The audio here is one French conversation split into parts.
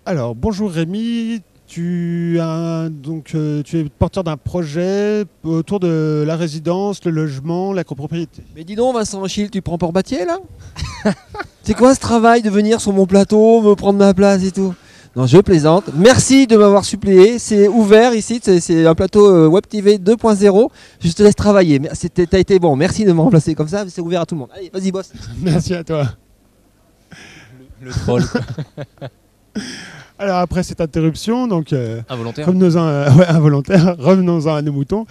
Alors, bonjour Rémi, tu es porteur d'un projet autour de la résidence, le logement, la copropriété. Mais dis donc Vincent Achille, tu prends Port-Batier là? C'est quoi ce travail de venir sur mon plateau, me prendre ma place et tout? Non, je plaisante. Merci de m'avoir suppléé. C'est ouvert ici, c'est un plateau Web TV 2.0. Je te laisse travailler. T'as été bon, merci de me remplacer comme ça, c'est ouvert à tout le monde. Allez, vas-y boss. Merci à toi. Le troll quoi. Alors après cette interruption, donc Involontaire. involontaire, revenons-en à nos moutons.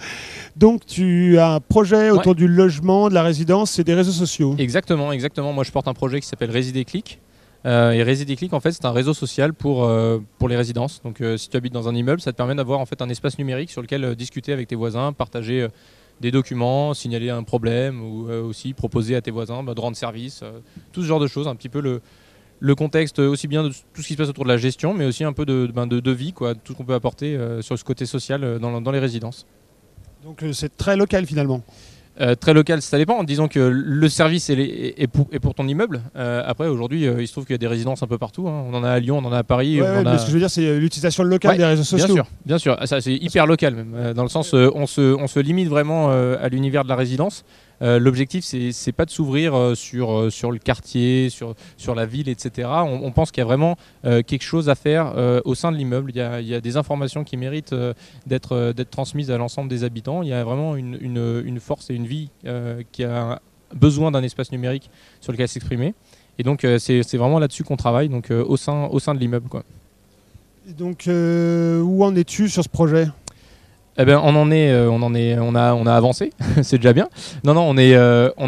Donc tu as un projet autour du logement, de la résidence et des réseaux sociaux. Exactement. Moi je porte un projet qui s'appelle Résidéclic. Et Résidéclic en fait c'est un réseau social pour les résidences. Donc si tu habites dans un immeuble, ça te permet d'avoir en fait un espace numérique sur lequel discuter avec tes voisins, partager des documents, signaler un problème ou aussi proposer à tes voisins de rendre service, tout ce genre de choses, un petit peu le contexte aussi bien de tout ce qui se passe autour de la gestion, mais aussi un peu de vie, quoi, tout ce qu'on peut apporter sur ce côté social dans les résidences. Donc c'est très local finalement. Très local, ça dépend. Disons que le service est pour ton immeuble. Après, aujourd'hui, il se trouve qu'il y a des résidences un peu partout. Hein. On en a à Lyon, on en a à Paris. Mais ce que je veux dire, c'est l'utilisation locale des réseaux sociaux. Bien sûr. Ça, c'est hyper local même. Dans le sens, on se limite vraiment à l'univers de la résidence. L'objectif, c'est pas de s'ouvrir sur le quartier, sur la ville, etc. On pense qu'il y a vraiment quelque chose à faire au sein de l'immeuble. Il y a des informations qui méritent d'être transmises à l'ensemble des habitants. Il y a vraiment une force et une vie qui a besoin d'un espace numérique sur lequel s'exprimer. Et donc, c'est vraiment là-dessus qu'on travaille, donc, au sein de l'immeuble, quoi. Et donc, où en es-tu sur ce projet ? Eh ben, on a avancé, c'est déjà bien. Non, on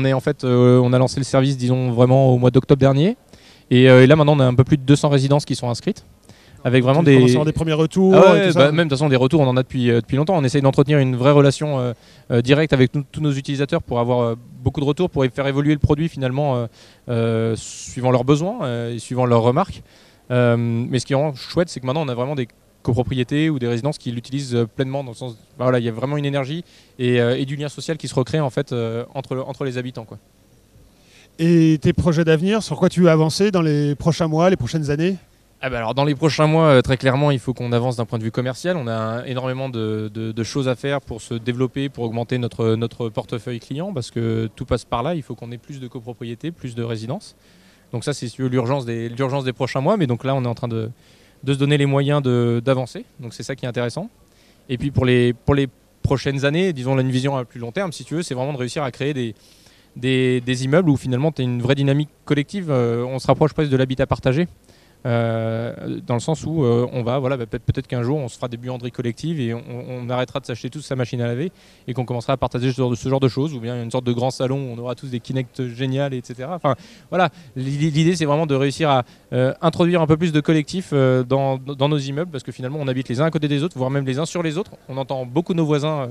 a lancé le service, disons vraiment au mois d'octobre dernier, et là maintenant on a un peu plus de 200 résidences qui sont inscrites, avec vraiment des premiers retours. Même de toute façon des retours on en a depuis longtemps. On essaye d'entretenir une vraie relation directe avec tous nos utilisateurs pour avoir beaucoup de retours, pour faire évoluer le produit finalement suivant leurs besoins et suivant leurs remarques. Mais ce qui est vraiment chouette, c'est que maintenant on a vraiment des copropriétés ou des résidences qui l'utilisent pleinement, dans le sens il y a vraiment une énergie et du lien social qui se recrée en fait entre les habitants, quoi. Et tes projets d'avenir, sur quoi tu veux avancer dans les prochains mois, les prochaines années ? Alors dans les prochains mois, très clairement, il faut qu'on avance d'un point de vue commercial. On a énormément de choses à faire pour se développer, pour augmenter notre portefeuille client, parce que tout passe par là. Il faut qu'on ait plus de copropriétés, plus de résidences. Donc ça, c'est l'urgence des prochains mois. Mais donc là, on est en train de se donner les moyens d'avancer. Donc c'est ça qui est intéressant. Et puis pour les prochaines années, disons une vision à plus long terme, si tu veux, c'est vraiment de réussir à créer des immeubles où finalement tu as une vraie dynamique collective. On se rapproche presque de l'habitat partagé. Dans le sens où on va, peut-être qu'un jour on se fera des buanderies collectives et on arrêtera de s'acheter tous sa machine à laver et qu'on commencera à partager ce genre de choses, ou bien une sorte de grand salon où on aura tous des Kinect géniales, etc. Enfin voilà, l'idée c'est vraiment de réussir à introduire un peu plus de collectif dans nos immeubles, parce que finalement on habite les uns à côté des autres, voire même les uns sur les autres. On entend beaucoup nos voisins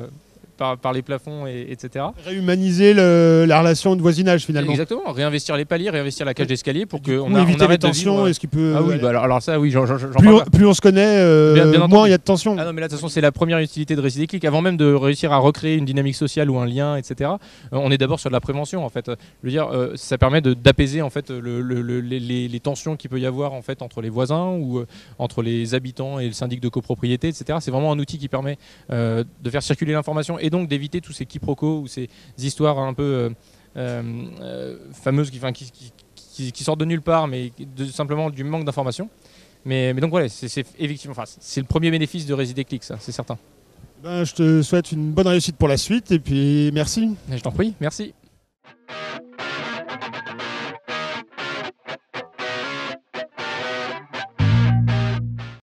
par les plafonds, etc. Réhumaniser la relation de voisinage finalement. Exactement, réinvestir les paliers, réinvestir la cage d'escalier pour qu'on éviter les arrête de tensions. vivre. Est-ce qu'il peut alors ça oui, j'en plus on se connaît, bien moins il y a de tensions. Ah non, mais là de toute façon c'est la première utilité de Résidéclic. Avant même de réussir à recréer une dynamique sociale ou un lien, etc. On est d'abord sur de la prévention en fait. Je veux dire, ça permet d'apaiser en fait les tensions qu'il peut y avoir en fait entre les voisins ou entre les habitants et le syndic de copropriété, etc. C'est vraiment un outil qui permet de faire circuler l'information et donc d'éviter tous ces quiproquos ou ces histoires un peu fameuses qui sortent de nulle part, mais simplement du manque d'information. Mais donc voilà, c'est effectivement, c'est le premier bénéfice de Résidéclic, ça, c'est certain. Je te souhaite une bonne réussite pour la suite et puis merci. Je t'en prie, merci.